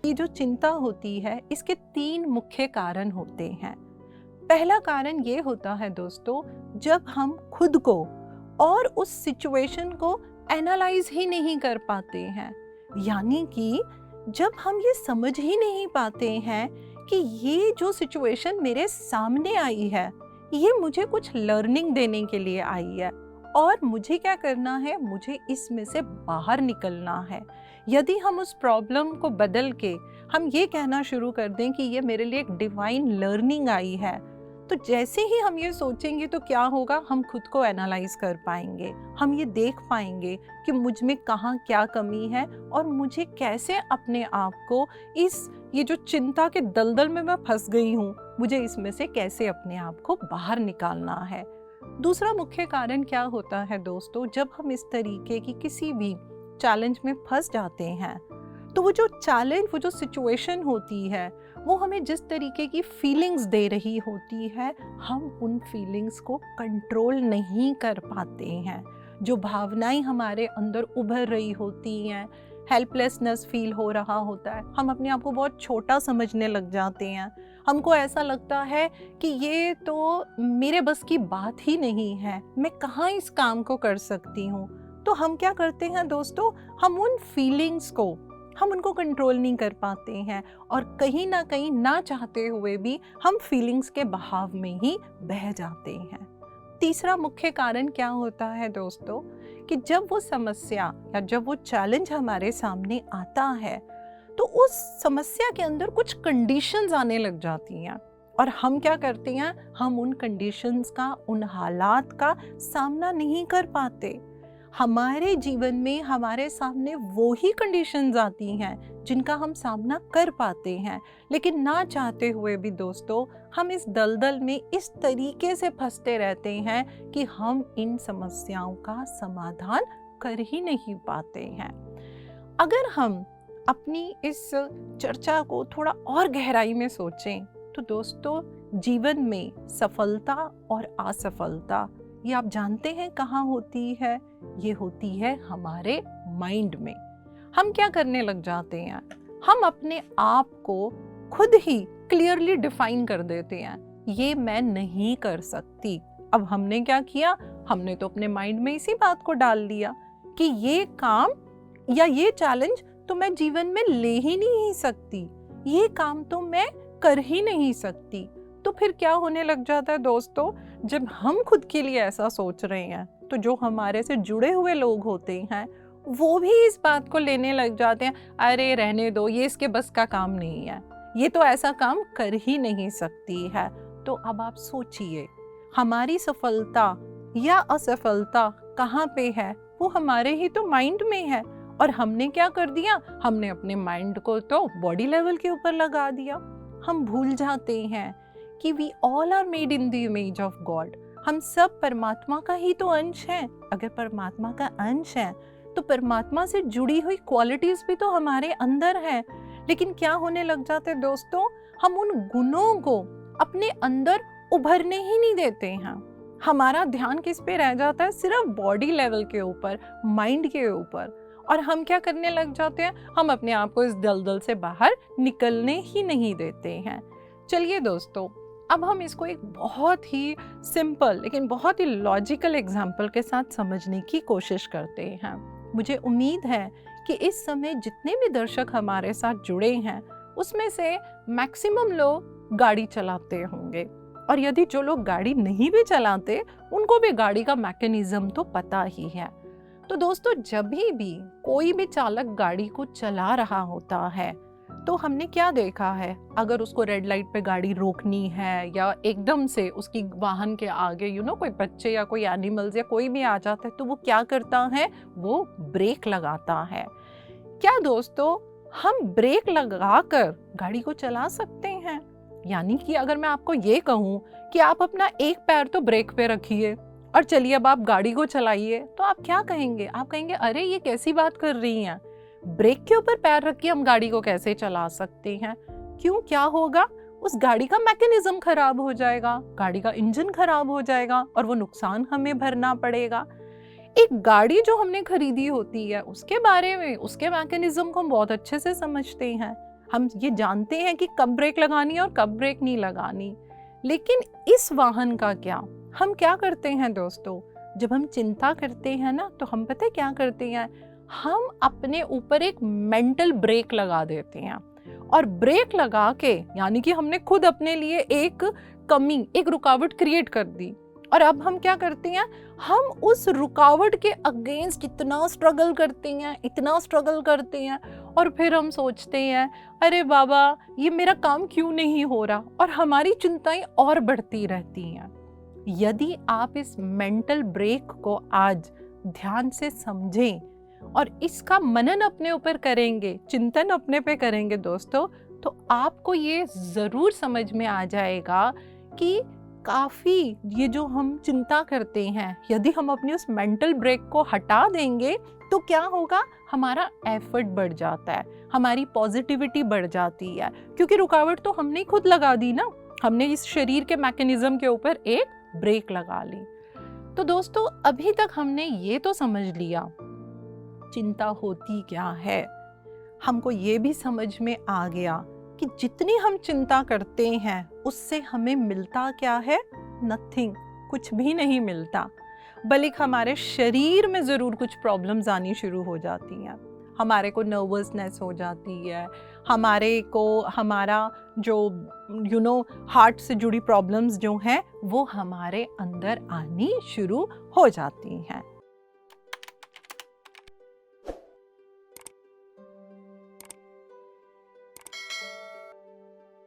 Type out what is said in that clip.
की जो चिंता होती है इसके 3 मुख्य कारण होते हैं। पहला कारण ये होता है दोस्तों, जब हम खुद को और उस सिचुएशन को एनालाइज ही नहीं कर पाते हैं, यानी कि जब हम ये समझ ही नहीं पाते हैं कि ये जो सिचुएशन मेरे सामने आई है ये मुझे कुछ लर्निंग देने के लिए आई है और मुझे क्या करना है, मुझे इसमें से बाहर निकलना है। यदि हम उस प्रॉब्लम को बदल के हम ये कहना शुरू कर दें कि ये मेरे लिए एक डिवाइन लर्निंग आई है, तो जैसे ही हम ये सोचेंगे तो क्या होगा, हम खुद को एनालाइज कर पाएंगे, हम ये देख पाएंगे कि मुझ में कहाँ क्या कमी है और मुझे कैसे अपने आप को ये जो चिंता के दलदल में मैं फंस गई हूँ, मुझे इसमें से कैसे अपने आप को बाहर निकालना है। दूसरा मुख्य कारण क्या होता है दोस्तों, जब हम इस तरीके की किसी भी चैलेंज में फंस जाते हैं तो वो जो चैलेंज, वो जो सिचुएशन होती है, वो हमें जिस तरीके की फीलिंग्स दे रही होती है, हम उन फीलिंग्स को कंट्रोल नहीं कर पाते हैं। जो भावनाएं हमारे अंदर उभर रही होती हैं, हेल्पलेसनेस फील हो रहा होता है, हम अपने आप को बहुत छोटा समझने लग जाते हैं। हमको ऐसा लगता है कि ये तो मेरे बस की बात ही नहीं है, मैं कहाँ इस काम को कर सकती हूँ। तो हम क्या करते हैं दोस्तों, हम उन फीलिंग्स को हम उनको कंट्रोल नहीं कर पाते हैं और कहीं ना कहीं ना चाहते हुए भी हम फीलिंग्स के बहाव में ही बह जाते हैं। तीसरा मुख्य कारण क्या होता है दोस्तों, कि जब वो समस्या या जब वो चैलेंज हमारे सामने आता है तो उस समस्या के अंदर कुछ कंडीशंस आने लग जाती हैं और हम क्या करते हैं, हम उन कंडीशंस का, उन हालात का सामना नहीं कर पाते। हमारे जीवन में हमारे सामने वो ही कंडीशंस आती हैं जिनका हम सामना कर पाते हैं, लेकिन ना चाहते हुए भी दोस्तों हम इस दलदल में इस तरीके से फंसते रहते हैं कि हम इन समस्याओं का समाधान कर ही नहीं पाते हैं। अगर हम अपनी इस चर्चा को थोड़ा और गहराई में सोचें तो दोस्तों, जीवन में सफलता और असफलता ये आप जानते हैं कहाँ होती है, ये होती है हमारे माइंड में। हम क्या करने लग जाते हैं, हम अपने आप को खुद ही क्लियरली डिफाइन कर देते हैं, ये मैं नहीं कर सकती। अब हमने क्या किया, हमने तो अपने माइंड में इसी बात को डाल दिया कि ये काम या ये चैलेंज तो मैं जीवन में ले ही नहीं सकती, ये काम तो मैं कर ही नहीं सकती। तो फिर क्या होने लग जाता है दोस्तों, जब हम खुद के लिए ऐसा सोच रहे हैं तो जो हमारे से जुड़े हुए लोग होते हैं वो भी इस बात को लेने लग जाते हैं, अरे रहने दो, ये इसके बस का काम नहीं है, ये तो ऐसा काम कर ही नहीं सकती है। तो अब आप सोचिए, हमारी सफलता या असफलता कहाँ पे है, वो हमारे ही तो माइंड में है। और हमने क्या कर दिया, हमने अपने माइंड को तो बॉडी लेवल के ऊपर लगा दिया। हम भूल जाते हैं कि we all are made in the image of God, हम सब परमात्मा का ही तो अंश हैं। अगर परमात्मा का अंश है तो परमात्मा से जुड़ी हुई क्वालिटीज भी तो हमारे अंदर है। लेकिन क्या होने लग जाते हैं दोस्तों, हम उन गुणों को अपने अंदर उभरने ही नहीं देते हैं। हमारा ध्यान किस पे रह जाता है, सिर्फ बॉडी लेवल के ऊपर, माइंड के ऊपर। और हम क्या करने लग जाते हैं, हम अपने आप को इस दलदल से बाहर निकलने ही नहीं देते हैं। चलिए दोस्तों, अब हम इसको एक बहुत ही सिंपल लेकिन बहुत ही लॉजिकल एग्जाम्पल के साथ समझने की कोशिश करते हैं। मुझे उम्मीद है कि इस समय जितने भी दर्शक हमारे साथ जुड़े हैं उसमें से मैक्सिमम लोग गाड़ी चलाते होंगे, और यदि जो लोग गाड़ी नहीं भी चलाते उनको भी गाड़ी का मैकेनिज्म तो पता ही है। तो दोस्तों, जब भी कोई भी चालक गाड़ी को चला रहा होता है तो हमने क्या देखा है, अगर उसको रेड लाइट पे गाड़ी रोकनी है या एकदम से उसकी वाहन के आगे कोई बच्चे या कोई एनिमल्स या कोई भी आ जाता है तो वो क्या करता है, वो ब्रेक लगाता है। क्या दोस्तों, हम ब्रेक लगाकर गाड़ी को चला सकते हैं? यानी कि अगर मैं आपको ये कहूँ कि आप अपना एक पैर तो ब्रेक पे रखिए और चलिए अब आप गाड़ी को चलाइए, तो आप क्या कहेंगे? आप कहेंगे, अरे ये कैसी बात कर रही हैं, ब्रेक के ऊपर पैर रख के हम गाड़ी को कैसे चला सकते हैं? क्यों, क्या होगा? उस गाड़ी का मैकेनिज्म खराब हो जाएगा, गाड़ी का इंजन खराब हो जाएगा और वो नुकसान हमें भरना पड़ेगा। एक गाड़ी जो हमने खरीदी होती है उसके बारे में, उसके मैकेनिज्म को हम बहुत अच्छे से समझते हैं। हम ये जानते हैं कि कब ब्रेक लगानी है और कब ब्रेक नहीं लगानी। लेकिन इस वाहन का क्या? हम क्या करते हैं दोस्तों, जब हम चिंता करते हैं ना, तो हम पता है क्या करते हैं, हम अपने ऊपर एक मेंटल ब्रेक लगा देते हैं। और ब्रेक लगा के यानी कि हमने खुद अपने लिए एक कमी, एक रुकावट क्रिएट कर दी। और अब हम क्या करते हैं, हम उस रुकावट के अगेंस्ट इतना स्ट्रगल करते हैं और फिर हम सोचते हैं अरे बाबा ये मेरा काम क्यों नहीं हो रहा, और हमारी चिंताएं और बढ़ती रहती हैं। यदि आप इस मेंटल ब्रेक को आज ध्यान से समझें और इसका मनन अपने ऊपर करेंगे, चिंतन अपने पे करेंगे दोस्तों, तो आपको ये ज़रूर समझ में आ जाएगा कि काफ़ी ये जो हम चिंता करते हैं, यदि हम अपनी उस मेंटल ब्रेक को हटा देंगे तो क्या होगा, हमारा एफर्ट बढ़ जाता है, हमारी पॉजिटिविटी बढ़ जाती है, क्योंकि रुकावट तो हमने खुद लगा दी ना, हमने इस शरीर के मैकेनिज्म के ऊपर एक ब्रेक लगा ली। तो दोस्तों अभी तक हमने ये तो समझ लिया चिंता होती क्या है, हमको ये भी समझ में आ गया कि जितनी हम चिंता करते हैं उससे हमें मिलता क्या है, नथिंग, कुछ भी नहीं मिलता, बल्कि हमारे शरीर में ज़रूर कुछ प्रॉब्लम्स आनी शुरू हो जाती हैं, हमारे को नर्वसनेस हो जाती है, हमारे को हमारा जो हार्ट से जुड़ी प्रॉब्लम्स जो हैं वो हमारे अंदर आनी शुरू हो जाती हैं।